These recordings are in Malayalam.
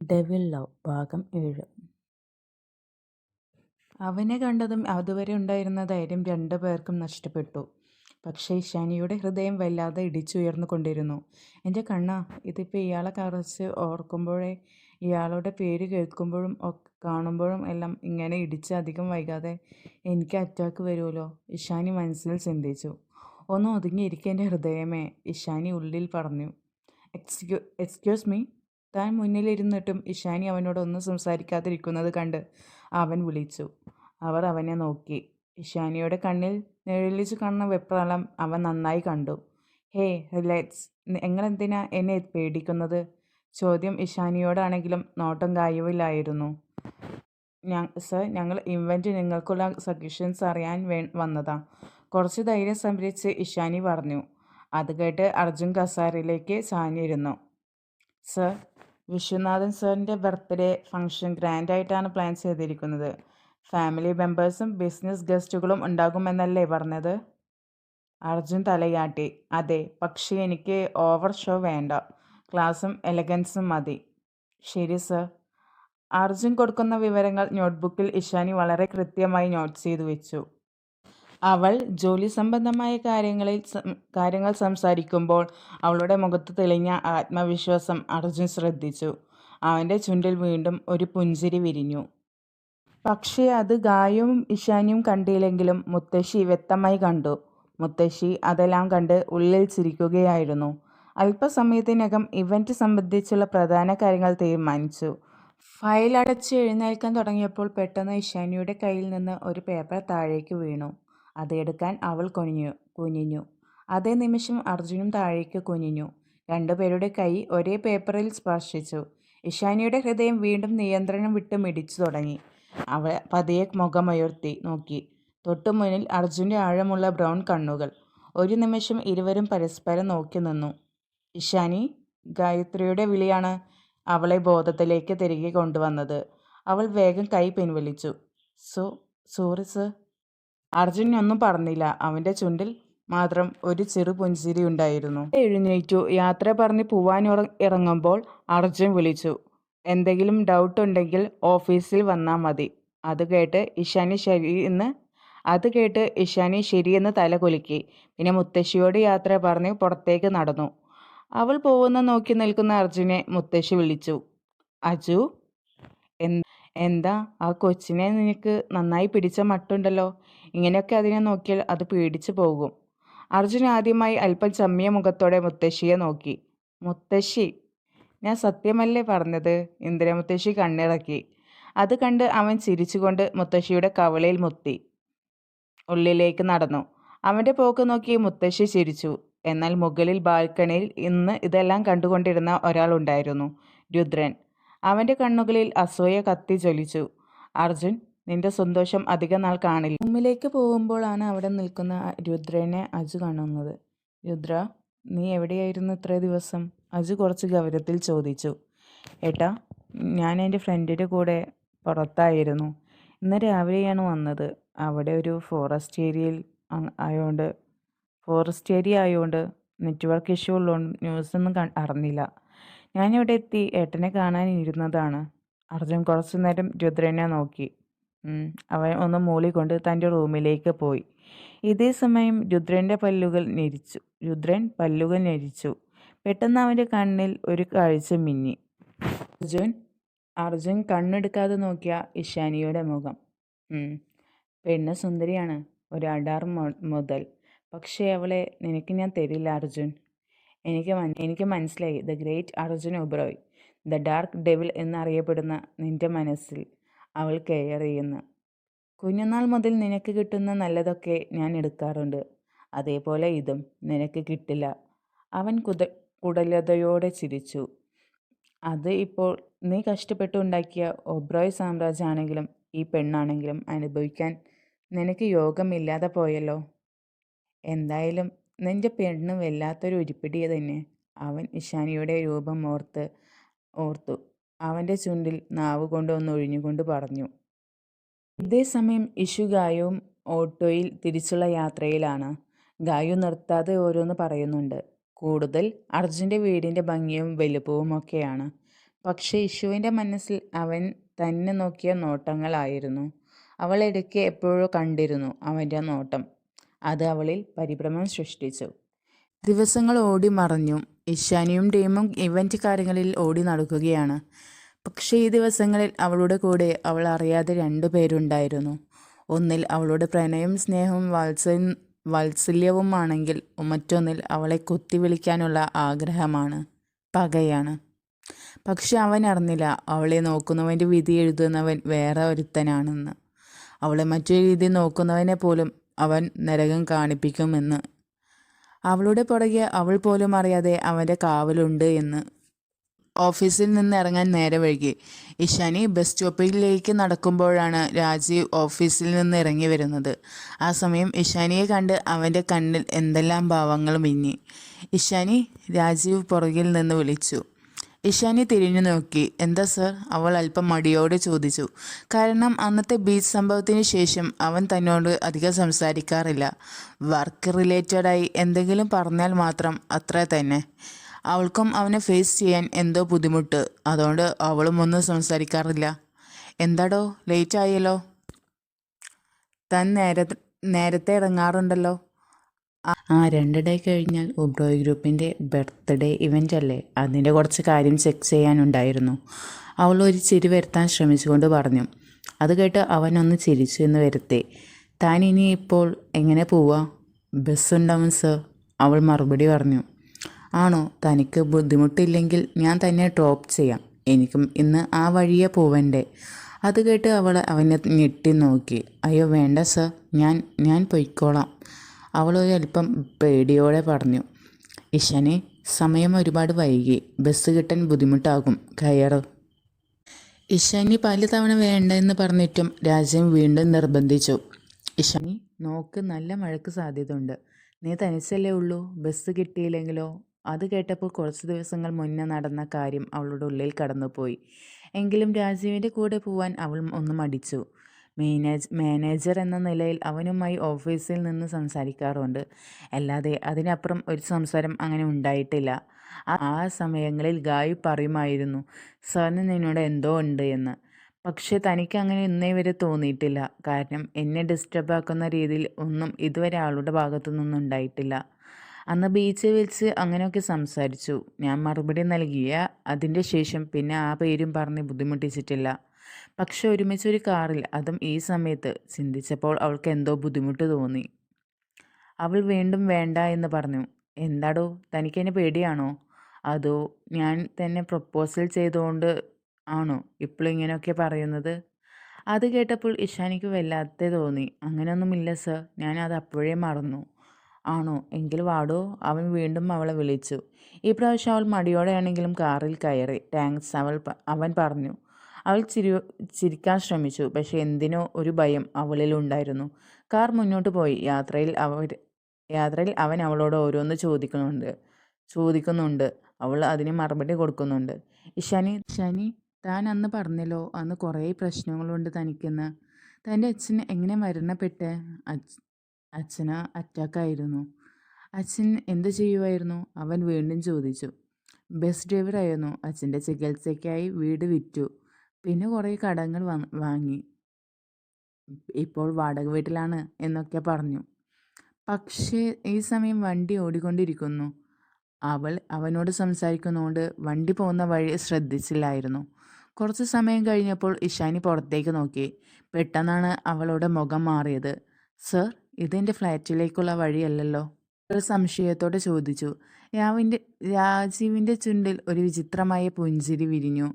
ഡെവിൾ ലവ് ഭാഗം 7. അവനെ കണ്ടതും അതുവരെ ഉണ്ടായിരുന്ന ധൈര്യം രണ്ടുപേർക്കും നഷ്ടപ്പെട്ടു. പക്ഷേ ഇഷാനിയുടെ ഹൃദയം വല്ലാതെ ഇടിച്ചുയർന്നു കൊണ്ടിരുന്നു. എൻ്റെ കണ്ണാ, ഇതിപ്പോൾ ഇയാളെ കുറിച്ച് ഓർക്കുമ്പോഴേ, ഇയാളുടെ പേര് കേൾക്കുമ്പോഴും കാണുമ്പോഴും എല്ലാം ഇങ്ങനെ ഇടിച്ച് അധികം വൈകാതെ എനിക്ക് അറ്റാക്ക് വരുമല്ലോ, ഇഷാനി മനസ്സിൽ ചിന്തിച്ചു. ഒന്ന് ഒതുങ്ങിയിരിക്കേണ്ട ഹൃദയമേ, ഇഷാനി ഉള്ളിൽ പറഞ്ഞു. Excuse me. താൻ മുന്നിലിരുന്നിട്ടും ഇഷാനി അവനോടൊന്നും സംസാരിക്കാതിരിക്കുന്നത് കണ്ട് അവൻ വിളിച്ചു. അവർ അവനെ നോക്കി. ഇഷാനിയുടെ കണ്ണിൽ നിഴലിച്ചു കാണുന്ന വെപ്രാളം അവൻ നന്നായി കണ്ടു. ഹേ റിലാക്സ്, നിങ്ങളെന്തിനാ എന്നെ പേടിക്കുന്നത്? ചോദ്യം ഇഷാനിയോടാണെങ്കിലും നോട്ടം ഗായുവിലായിരുന്നു. സർ, ഞങ്ങൾ ഇവൻ്റ് നിങ്ങൾക്കുള്ള സജഷൻസ് അറിയാൻ വന്നതാ. കുറച്ച് ധൈര്യം സംഭരിച്ച് ഇഷാനി പറഞ്ഞു. അത് കേട്ട് അർജുൻ കസാരയിലേക്ക് ചാഞ്ഞിരുന്നു. സർ, വിശ്വനാഥൻ സാറിൻ്റെ ബർത്ത്ഡേ ഫംഗ്ഷൻ ഗ്രാൻഡായിട്ടാണ് പ്ലാൻ ചെയ്തിരിക്കുന്നത്. ഫാമിലി മെമ്പേഴ്സും ബിസിനസ് ഗസ്റ്റുകളും ഉണ്ടാകുമെന്നല്ലേ പറഞ്ഞത്? അർജുൻ തലയാട്ടി. അതെ, പക്ഷേ എനിക്ക് ഓവർ ഷോ വേണ്ട. ക്ലാസും എലഗൻസും മതി. ശരി സർ. അർജുൻ കൊടുക്കുന്ന വിവരങ്ങൾ നോട്ട്ബുക്കിൽ ഇഷാനി വളരെ കൃത്യമായി നോട്ട് ചെയ്തു വെച്ചു. അവൾ ജോലി സംബന്ധമായ കാര്യങ്ങൾ സംസാരിക്കുമ്പോൾ അവളുടെ മുഖത്ത് തെളിഞ്ഞ ആത്മവിശ്വാസം അർജുൻ ശ്രദ്ധിച്ചു. അവൻ്റെ ചുണ്ടിൽ വീണ്ടും ഒരു പുഞ്ചിരി വിരിഞ്ഞു. പക്ഷേ അത് ഗായുവും ഇഷാനിയും കണ്ടില്ലെങ്കിലും മുത്തശ്ശി വ്യക്തമായി കണ്ടു. മുത്തശ്ശി അതെല്ലാം കണ്ട് ഉള്ളിൽ ചിരിക്കുകയായിരുന്നു. അല്പസമയത്തിനകം ഇവൻ്റ് സംബന്ധിച്ചുള്ള പ്രധാന കാര്യങ്ങൾ തീരുമാനിച്ചു. ഫയൽ അടച്ച് എഴുന്നേൽക്കാൻ തുടങ്ങിയപ്പോൾ പെട്ടെന്ന് ഇഷാനിയുടെ കയ്യിൽ നിന്ന് ഒരു പേപ്പർ താഴേക്ക് വീണു. അത് എടുക്കാൻ അവൾ കുനിഞ്ഞു. അതേ നിമിഷം അർജുനും താഴേക്ക് കുനിഞ്ഞു. രണ്ടുപേരുടെ കൈ ഒരേ പേപ്പറിൽ സ്പർശിച്ചു. ഇഷാനിയുടെ ഹൃദയം വീണ്ടും നിയന്ത്രണം വിട്ട് മിടിച്ചു തുടങ്ങി. അവൾ പതിയെ മുഖമുയർത്തി നോക്കി. തൊട്ടുമുന്നിൽ അർജുൻ്റെ ആഴമുള്ള ബ്രൗൺ കണ്ണുകൾ. ഒരു നിമിഷം ഇരുവരും പരസ്പരം നോക്കി നിന്നു. ഇഷാനി, ഗായത്രിയുടെ വിളിയാണ് അവളെ ബോധത്തിലേക്ക് തിരികെ കൊണ്ടുവന്നത്. അവൾ വേഗം കൈ പിൻവലിച്ചു. Sorry sir. അർജുൻ ഒന്നും പറഞ്ഞില്ല. അവൻ്റെ ചുണ്ടിൽ മാത്രം ഒരു ചെറു പുഞ്ചിരി ഉണ്ടായിരുന്നു. എഴുന്നേറ്റു യാത്ര പറഞ്ഞ് പോവാൻ ഇറങ്ങുമ്പോൾ അർജുൻ വിളിച്ചു. എന്തെങ്കിലും ഡൗട്ട് ഉണ്ടെങ്കിൽ ഓഫീസിൽ വന്നാൽ മതി. അത് കേട്ട് ഇഷാനി ശരിയെന്ന് തല കുലുക്കി. പിന്നെ മുത്തശ്ശിയോട് യാത്ര പറഞ്ഞ് പുറത്തേക്ക് നടന്നു. അവൾ പോകുന്ന നോക്കി നിൽക്കുന്ന അർജുനെ മുത്തശ്ശി വിളിച്ചു. അജു, എന്താ ആ കൊച്ചിനെ നിനക്ക് നന്നായി പിടിച്ച മട്ടുണ്ടല്ലോ. ഇങ്ങനെയൊക്കെ അതിനെ നോക്കിയാൽ അത് പേടിച്ചു പോകും. അർജുൻ ആദ്യമായി അല്പം ചമ്മിയ മുഖത്തോടെ മുത്തശ്ശിയെ നോക്കി. മുത്തശ്ശി, ഞാൻ സത്യമല്ലേ പറഞ്ഞത്? ഇന്ദിരമുത്തശ്ശി കണ്ണിറക്കി. അത് കണ്ട് അവൻ ചിരിച്ചുകൊണ്ട് മുത്തശ്ശിയുടെ കവളയിൽ മുത്തി ഉള്ളിലേക്ക് നടന്നു. അവൻ്റെ പോക്ക് നോക്കി മുത്തശ്ശി ചിരിച്ചു. എന്നാൽ മുകളിൽ ബാൽക്കണിയിൽ ഇന്ന് ഇതെല്ലാം കണ്ടുകൊണ്ടിരുന്ന ഒരാളുണ്ടായിരുന്നു. രുദ്രൻ. അവൻ്റെ കണ്ണുകളിൽ അസൂയ കത്തി ജ്വലിച്ചു. അർജുൻ, നിന്റെ സന്തോഷം അധിക നാൾ കാണില്ല. റൂമിലേക്ക് പോകുമ്പോഴാണ് അവിടെ നിൽക്കുന്ന രുദ്രനെ അജു കാണുന്നത്. രുദ്ര, നീ എവിടെയായിരുന്നു ഇത്രേ ദിവസം? അജു കുറച്ച് ഗൗരവത്തിൽ ചോദിച്ചു. ഏട്ടാ, ഞാൻ എൻ്റെ ഫ്രണ്ടിൻ്റെ കൂടെ പുറത്തായിരുന്നു. ഇന്ന് രാവിലെയാണ് വന്നത്. അവിടെ ഒരു ഫോറസ്റ്റ് ഏരിയ ആയതുകൊണ്ട് നെറ്റ്വർക്ക് ഇഷ്യൂ ഉള്ളതുകൊണ്ട് ന്യൂസൊന്നും അറിഞ്ഞില്ല. ഞാനിവിടെ എത്തി ഏട്ടനെ കാണാൻ ഇരുന്നതാണ്. അർജുൻ കുറച്ചു നേരം രുദ്രനെ നോക്കി. അവൻ ഒന്ന് മൂളിക്കൊണ്ട് തൻ്റെ റൂമിലേക്ക് പോയി. ഇതേ സമയം രുദ്രൻ പല്ലുകൾ ഞെരിച്ചു. പെട്ടെന്ന് അവൻ്റെ കണ്ണിൽ ഒരു കാഴ്ച മിന്നി. അർജുൻ കണ്ണെടുക്കാതെ നോക്കിയ ഇഷാനിയുടെ മുഖം. പെണ്ണ് സുന്ദരിയാണ്, ഒരു അഡാർ മുതൽ. പക്ഷേ അവളെ നിനക്ക് ഞാൻ തരില്ല അർജുൻ. എനിക്ക് മനസ്സിലായി. The great Arjun Oberoi, the dark devil എന്നറിയപ്പെടുന്ന നിന്റെ മനസ്സിൽ അവൾ കെയർ ചെയ്യുന്നു. കുഞ്ഞുനാൾ മുതൽ നിനക്ക് കിട്ടുന്ന നല്ലതൊക്കെ ഞാൻ എടുക്കാറുണ്ട്. അതേപോലെ ഇതും നിനക്ക് കിട്ടില്ല. അവൻ കുടലതയോടെ ചിരിച്ചു. അത് ഇപ്പോൾ നീ കഷ്ടപ്പെട്ട് ഉണ്ടാക്കിയ ഒബ്രോയ് സാമ്രാജ്യമാണെങ്കിലും ഈ പെണ്ണാണെങ്കിലും അനുഭവിക്കാൻ നിനക്ക് യോഗമില്ലാതെ പോയല്ലോ. എന്തായാലും നിന്റെ പെണ്ണ് വല്ലാത്തൊരു ഉരുപ്പിടി തന്നെ. അവൻ ഇഷാനിയുടെ രൂപം ഓർത്തു. അവൻ്റെ ചുണ്ടിൽ നാവ് കൊണ്ട് ഒന്ന് ഒഴിഞ്ഞുകൊണ്ട് പറഞ്ഞു. ഇതേസമയം ഇഷു ഗായുവും ഓട്ടോയിൽ തിരിച്ചുള്ള യാത്രയിലാണ്. ഗായു നിർത്താതെ ഓരോന്ന് പറയുന്നുണ്ട്. കൂടുതൽ അർജുൻ്റെ വീടിൻ്റെ ഭംഗിയും വലുപ്പവും ഒക്കെയാണ്. പക്ഷേ ഇഷുവിൻ്റെ മനസ്സിൽ അവൻ തന്നെ നോക്കിയ നോട്ടങ്ങളായിരുന്നു. അവൾ ഇടയ്ക്ക് എപ്പോഴോ കണ്ടിരുന്നു അവൻ്റെ നോട്ടം. അത് അവളിൽ പരിഭ്രമം സൃഷ്ടിച്ചു. ദിവസങ്ങൾ ഓടി മറഞ്ഞു. ഇഷാനിയും ടീമും ഇവൻ്റ് കാര്യങ്ങളിൽ ഓടി നടക്കുകയാണ്. പക്ഷേ ഈ ദിവസങ്ങളിൽ അവളുടെ കൂടെ അവൾ അറിയാതെ 2 പേരുണ്ടായിരുന്നു. ഒന്നിൽ അവളുടെ പ്രണയവും സ്നേഹവും വാത്സല്യവുമാണെങ്കിൽ മറ്റൊന്നിൽ അവളെ കുത്തി വിളിക്കാനുള്ള ആഗ്രഹമാണ്, പകയാണ്. പക്ഷെ അവൻ അറിഞ്ഞില്ല അവളെ നോക്കുന്നവൻ്റെ വിധി എഴുതുന്നവൻ വേറെ ഒരുത്തനാണെന്ന്. അവളെ മറ്റൊരു രീതിയിൽ നോക്കുന്നവനെ പോലും അവൻ നരകം കാണിപ്പിക്കുമെന്ന്. അവളുടെ പുറകെ അവൾ പോലും അറിയാതെ അവൻ്റെ കാവലുണ്ട് എന്ന്. ഓഫീസിൽ നിന്ന് ഇറങ്ങാൻ നേരം വൈകി. ഇഷാനി ബസ് സ്റ്റോപ്പിലേക്ക് നടക്കുമ്പോഴാണ് രാജീവ് ഓഫീസിൽ നിന്ന് ഇറങ്ങി വരുന്നത്. ആ സമയം ഇഷാനിയെ കണ്ട് അവൻ്റെ കണ്ണിൽ എന്തെല്ലാം ഭാവങ്ങൾ മിന്നി. ഇഷാനി, രാജീവ് പുറകിൽ നിന്ന് വിളിച്ചു. ഇഷാനി തിരിഞ്ഞു നോക്കി. എന്താ സർ? അവൾ അല്പം മടിയോടെ ചോദിച്ചു. കാരണം അന്നത്തെ ബീച്ച് സംഭവത്തിന് ശേഷം അവൻ തന്നോട് അധികം സംസാരിക്കാറില്ല. വർക്ക് റിലേറ്റഡായി എന്തെങ്കിലും പറഞ്ഞാൽ മാത്രം, അത്ര തന്നെ. അവൾക്കും അവനെ ഫേസ് ചെയ്യാൻ എന്തോ ബുദ്ധിമുട്ട്. അതുകൊണ്ട് അവളും ഒന്നും സംസാരിക്കാറില്ല. എന്താടോ ലേറ്റ് ആയല്ലോ? താൻ നേരത്തെ ഇറങ്ങാറുണ്ടല്ലോ. 2 ഡേ കഴിഞ്ഞാൽ ഒബ്രോയ് ഗ്രൂപ്പിൻ്റെ ബർത്ത്ഡേ ഇവൻ്റ് അല്ലേ, അതിൻ്റെ കുറച്ച് കാര്യം ചെക്ക് ചെയ്യാനുണ്ടായിരുന്നു. അവൾ ഒരു ചിരി വരുത്താൻ ശ്രമിച്ചുകൊണ്ട് പറഞ്ഞു. അത് കേട്ട് അവനൊന്ന് ചിരിച്ചു എന്ന് വരുത്തി. താൻ ഇനി ഇപ്പോൾ എങ്ങനെ പോവാ? ബസ്സുണ്ടാവും സർ, അവൾ മറുപടി പറഞ്ഞു. ആണോ? തനിക്ക് ബുദ്ധിമുട്ടില്ലെങ്കിൽ ഞാൻ തന്നെ ഡ്രോപ്പ് ചെയ്യാം. എനിക്കും ഇന്ന് ആ വഴിയെ പോവണ്ടേ. അത് കേട്ട് അവനെ ഞെട്ടി നോക്കി. അയ്യോ വേണ്ട സർ, ഞാൻ പൊയ്ക്കോളാം, അവൾ ഒരല്പം പേടിയോടെ പറഞ്ഞു. ഇഷാനി, സമയം ഒരുപാട് വൈകി, ബസ് കിട്ടാൻ ബുദ്ധിമുട്ടാകും, കയറ്. ഇഷാനി പലതവണ വേണ്ട എന്ന് പറഞ്ഞിട്ടും രാജീവ് വീണ്ടും നിർബന്ധിച്ചു. ഇഷാനി, നോക്ക്, നല്ല മഴയ്ക്ക് സാധ്യതയുണ്ട്. നീ തനിച്ചല്ലേ ഉള്ളൂ, ബസ് കിട്ടിയില്ലെങ്കിലോ? അത് കേട്ടപ്പോൾ കുറച്ച് ദിവസങ്ങൾ മുന്നേ നടന്ന കാര്യം അവളുടെ ഉള്ളിൽ കടന്നുപോയി. എങ്കിലും രാജീവിൻ്റെ കൂടെ പോവാൻ അവൾ ഒന്ന് മടിച്ചു. മാനേജർ എന്ന നിലയിൽ അവനുമായി ഓഫീസിൽ നിന്ന് സംസാരിക്കാറുണ്ട്. അല്ലാതെ അതിനപ്പുറം ഒരു സംസാരം അങ്ങനെ ഉണ്ടായിട്ടില്ല. ആ സമയങ്ങളിൽ ഗായു പറയുമായിരുന്നു, സാറിന് നിന്നോട് എന്തോ ഉണ്ട് എന്ന്. പക്ഷേ തനിക്ക് അങ്ങനെ ഇന്നേ വരെ തോന്നിയിട്ടില്ല. കാരണം എന്നെ ഡിസ്റ്റർബ് ആക്കുന്ന രീതിയിൽ ഒന്നും ഇതുവരെ ആളുടെ ഭാഗത്തു നിന്നും ഉണ്ടായിട്ടില്ല. അന്ന് ബീച്ചിൽ വെച്ച് അങ്ങനെയൊക്കെ സംസാരിച്ചു. ഞാൻ മറുപടി നൽകിയ അതിൻ്റെ ശേഷം പിന്നെ ആ പേരും പറഞ്ഞ് ബുദ്ധിമുട്ടിച്ചിട്ടില്ല. പക്ഷെ ഒരുമിച്ചൊരു കാറിൽ, അതും ഈ സമയത്ത്, ചിന്തിച്ചപ്പോൾ അവൾക്ക് എന്തോ ബുദ്ധിമുട്ട് തോന്നി. അവൾ വീണ്ടും വേണ്ട എന്ന് പറഞ്ഞു. എന്താടോ, തനിക്കെന്നെ പേടിയാണോ? അതോ ഞാൻ തന്നെ പ്രപ്പോസൽ ചെയ്തുകൊണ്ട് ആണോ ഇപ്പോൾ ഇങ്ങനെയൊക്കെ പറയുന്നത്? അത് കേട്ടപ്പോൾ ഇഷാനിക്ക് വല്ലാതെ തോന്നി. അങ്ങനെയൊന്നുമില്ല സർ, ഞാൻ അത് അപ്പോഴേ മറന്നു. ആണോ? എങ്കിൽ വാടോ, അവൻ വീണ്ടും അവളെ വിളിച്ചു. ഈ പ്രാവശ്യം അവൾ മടിയോടെയാണെങ്കിലും കാറിൽ കയറി. താങ്ക്സ്, അവൻ പറഞ്ഞു. അവൾ ചിരിക്കാൻ ശ്രമിച്ചു. പക്ഷെ എന്തിനോ ഒരു ഭയം അവളിലുണ്ടായിരുന്നു. കാർ മുന്നോട്ട് പോയി. യാത്രയിൽ അവൻ അവളോട് ഓരോന്ന് ചോദിക്കുന്നുണ്ട്. അവൾ അതിന് മറുപടി കൊടുക്കുന്നുണ്ട്. ഇഷാനി, താൻ അന്ന് പറഞ്ഞല്ലോ, അന്ന് കുറേ പ്രശ്നങ്ങളുണ്ട് തനിക്കെന്ന്. തൻ്റെ അച്ഛൻ എങ്ങനെ മരണപ്പെട്ടെ? അച്ഛന് അറ്റാക്കായിരുന്നു. അച്ഛൻ എന്ത് ചെയ്യുമായിരുന്നു? അവൻ വീണ്ടും ചോദിച്ചു. ബസ് ഡ്രൈവറായിരുന്നു. അച്ഛൻ്റെ ചികിത്സയ്ക്കായി വീട് വിറ്റു. പിന്നെ കുറേ കടങ്ങൾ വാങ്ങി. ഇപ്പോൾ വാടക വീട്ടിലാണ് എന്നൊക്കെ പറഞ്ഞു. പക്ഷേ ഈ സമയം വണ്ടി ഓടിക്കൊണ്ടിരിക്കുന്നു. അവനോട് സംസാരിക്കുന്നതുകൊണ്ട് വണ്ടി പോകുന്ന വഴി ശ്രദ്ധിച്ചില്ലായിരുന്നു. കുറച്ച് സമയം കഴിഞ്ഞപ്പോൾ ഇഷാനി പുറത്തേക്ക് നോക്കി. പെട്ടെന്നാണ് അവളുടെ മുഖം മാറിയത്. സർ, ഇതെൻ്റെ ഫ്ലാറ്റിലേക്കുള്ള വഴിയല്ലല്ലോ, അവൾ സംശയത്തോടെ ചോദിച്ചു. രാജീവിൻ്റെ ചുണ്ടിൽ ഒരു വിചിത്രമായ പുഞ്ചിരി വിരിഞ്ഞു.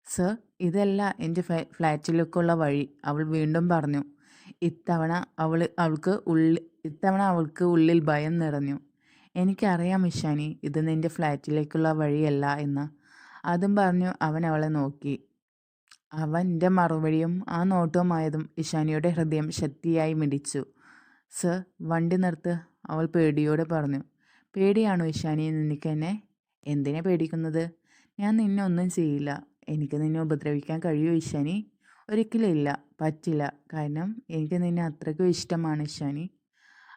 സർ, ഇതല്ല എൻ്റെ ഫ്ലാറ്റിലേക്കുള്ള വഴി, അവൾ വീണ്ടും പറഞ്ഞു. ഇത്തവണ അവൾക്ക് ഉള്ളിൽ ഭയം നിറഞ്ഞു. എനിക്കറിയാം ഇഷാനി, ഇത് നിൻ്റെ ഫ്ലാറ്റിലേക്കുള്ള വഴിയല്ല എന്ന്. അതും പറഞ്ഞു അവൻ അവളെ നോക്കി. അവൻ്റെ മറുപടിയും ആ നോട്ടവുമായതും ഇഷാനിയുടെ ഹൃദയം ശക്തിയായി മിടിച്ചു. സർ, വണ്ടി നിർത്ത്, അവൾ പേടിയോടെ പറഞ്ഞു. പേടിയാണോ ഇഷാനി നിനക്കെന്നെ? എന്തിനാ പേടിക്കുന്നത്? ഞാൻ നിന്നെ ഒന്നും ചെയ്യില്ല. എനിക്ക് നിന്നെ ഉപദ്രവിക്കാൻ കഴിയുമോ ഇഷാനി? ഒരിക്കലും ഇല്ല, പറ്റില്ല. കാരണം എനിക്ക് നിന്നെ അത്രയ്ക്കും ഇഷ്ടമാണ് ഇഷാനി,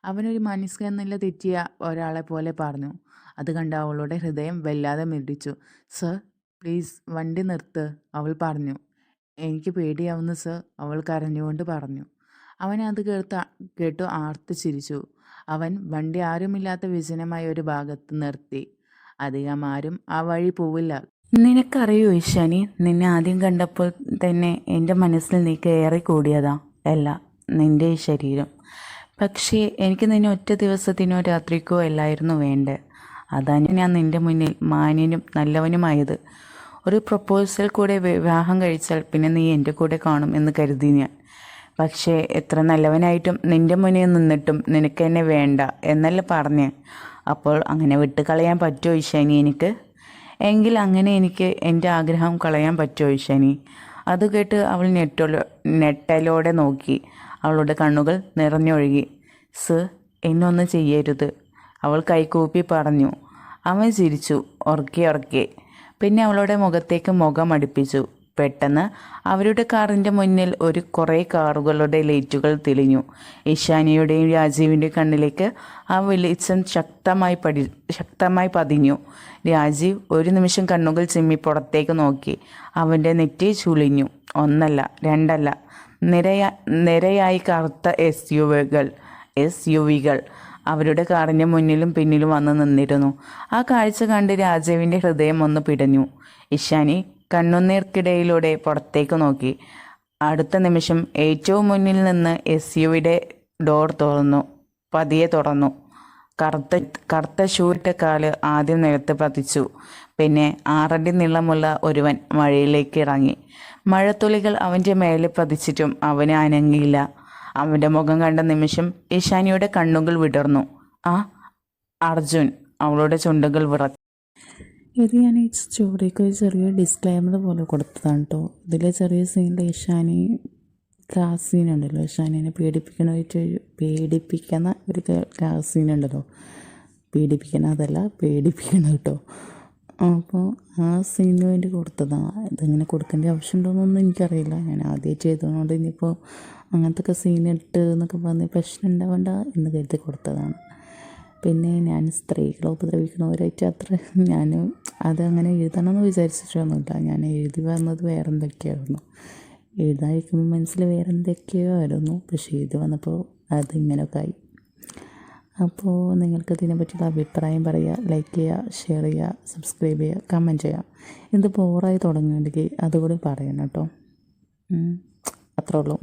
അവനൊരു മനസ്സെന്നില്ല തെറ്റിയ ഒരാളെ പോലെ പറഞ്ഞു. അത് കണ്ട് അവളുടെ ഹൃദയം വല്ലാതെ മിടിച്ചു. സർ, പ്ലീസ് വണ്ടി നിർത്ത്, അവൾ പറഞ്ഞു. എനിക്ക് പേടിയാവുന്നു സർ, അവൾ കരഞ്ഞുകൊണ്ട് പറഞ്ഞു. അവൻ അത് കേട്ടു ആർത്ത് ചിരിച്ചു. അവൻ വണ്ടി ആരുമില്ലാത്ത വിജനമായ ഒരു ഭാഗത്ത് നിർത്തി. അധികം ആരും ആ വഴി പോവില്ല. നിനക്കറിയോ ഈശാനി, നിന്നെ ആദ്യം കണ്ടപ്പോൾ തന്നെ എൻ്റെ മനസ്സിൽ നീ കയറി കൂടിയതാ അല്ല നിൻ്റെ ഈ ശരീരം. പക്ഷേ എനിക്ക് നിന്നെ ഒറ്റ ദിവസത്തിനോ രാത്രിക്കോ അല്ലായിരുന്നു വേണ്ടേ. അതാണ് ഞാൻ നിൻ്റെ മുന്നിൽ മാന്യനും നല്ലവനുമായത്. ഒരു പ്രപ്പോസൽ കൂടെ വിവാഹം കഴിച്ചാൽ പിന്നെ നീ എൻ്റെ കൂടെ കാണും എന്ന് കരുതി ഞാൻ. പക്ഷേ എത്ര നല്ലവനായിട്ടും നിൻ്റെ മുന്നിൽ നിന്നിട്ടും നിനക്ക് എന്നെ വേണ്ട എന്നല്ല പറഞ്ഞ്. അപ്പോൾ അങ്ങനെ വിട്ട് കളയാൻ പറ്റുമോ ഈശാനി എനിക്ക്? എങ്കിൽ അങ്ങനെ എനിക്ക് എൻ്റെ ആഗ്രഹം കളയാൻ പറ്റുമോ ഈശാനി? അത് കേട്ട് അവൾ നെട്ടലോടെ നോക്കി. അവളുടെ കണ്ണുകൾ നിറഞ്ഞൊഴുകി. സർ, എന്നൊന്നും ചെയ്യരുത്, അവൾ കൈകൂപ്പി പറഞ്ഞു. അവൻ ചിരിച്ചു ഉറക്കെ. പിന്നെ അവളുടെ മുഖത്തേക്ക് മുഖം അടുപ്പിച്ചു. പെട്ടെന്ന് അവരുടെ കാറിൻ്റെ മുന്നിൽ കുറേ കാറുകളുടെ ലൈറ്റുകൾ തെളിഞ്ഞു. ഇഷാനിയുടെയും രാജീവിൻ്റെയും കണ്ണിലേക്ക് ആ വെളിച്ചം ശക്തമായി പതിഞ്ഞു. രാജീവ് ഒരു നിമിഷം കണ്ണുകൾ ചിമ്മി പുറത്തേക്ക് നോക്കി. അവൻ്റെ നെറ്റി ചുളിഞ്ഞു. ഒന്നല്ല രണ്ടല്ല, നിരയായി കറുത്ത SUVകൾ അവരുടെ കാറിൻ്റെ മുന്നിലും പിന്നിലും വന്ന് നിന്നിരുന്നു. ആ കാഴ്ച കണ്ട് രാജീവിൻ്റെ ഹൃദയം ഒന്ന് പിടഞ്ഞു. ഇഷാനി കണ്ണുനീർക്കിടയിലൂടെ പുറത്തേക്ക് നോക്കി. അടുത്ത നിമിഷം ഏറ്റവും മുന്നിൽ നിന്ന് SUVയുടെ ഡോർ പതിയെ തുറന്നു. കറുത്ത ഷൂരിട്ട കാല് ആദ്യം നിലത്ത് പതിച്ചു. പിന്നെ 6 അടി നീളമുള്ള ഒരുവൻ മഴയിലേക്ക് ഇറങ്ങി. മഴത്തുള്ളികൾ അവൻ്റെ മേലെ പതിച്ചിട്ടും അവന് അനങ്ങിയില്ല. അവൻ്റെ മുഖം കണ്ട നിമിഷം ഇഷാനിയുടെ കണ്ണുകൾ വിടർന്നു. ആ അർജുൻ, അവളുടെ ചുണ്ടുകൾ വിറച്ചു. ഇത് ഞാൻ ഈ സ്റ്റോറിക്ക് ഒരു ചെറിയ ഡിസ്ക്ലൈമർ പോലെ കൊടുത്തതാണ് കേട്ടോ. ഇതിലെ ചെറിയ സീനിൽ ഇഷാനി ക്ലാസ് സീനുണ്ടല്ലോ, ഇഷാനിനെ പേടിപ്പിക്കുന്ന ഒരു ക്ലാസ് സീനുണ്ടല്ലോ. പേടിപ്പിക്കണം കേട്ടോ. അപ്പോൾ ആ സീനിന് വേണ്ടി കൊടുത്തതാണ്. ഇതിങ്ങനെ കൊടുക്കേണ്ട ആവശ്യമുണ്ടോയെന്നൊന്നും എനിക്കറിയില്ല. ഞാൻ ആദ്യമായിട്ട് ചെയ്തതുകൊണ്ട് ഇനിയിപ്പോൾ അങ്ങനത്തെ സീൻ ഇട്ട് എന്നൊക്കെ പറഞ്ഞ് പ്രശ്നം ഉണ്ടാവേണ്ട എന്ന് കരുതി കൊടുത്തതാണ്. പിന്നെ ഞാൻ സ്ത്രീകളെ ഉപദ്രവിക്കണവരായിട്ട് ഞാൻ അതങ്ങനെ എഴുതണമെന്ന് വിചാരിച്ചിട്ടൊന്നുമില്ല. ഞാൻ എഴുതി വന്നത് വേറെ എന്തൊക്കെയായിരുന്നു. എഴുതാതിരിക്കുമ്പോൾ മനസ്സിൽ വേറെ എന്തൊക്കെയോ ആയിരുന്നു. പക്ഷേ എഴുതി വന്നപ്പോൾ അതിങ്ങനെയൊക്കെ ആയി. അപ്പോൾ നിങ്ങൾക്ക് ഇതിനെ പറ്റിയുള്ള അഭിപ്രായം പറയുക, ലൈക്ക് ചെയ്യുക, ഷെയർ ചെയ്യുക, സബ്സ്ക്രൈബ് ചെയ്യുക, കമൻറ്റ് ചെയ്യുക. ഇത് ബോറായി തുടങ്ങുന്നുണ്ടെങ്കിൽ അതുകൂടി പറയണം കേട്ടോ. അത്രേ ഉള്ളൂ.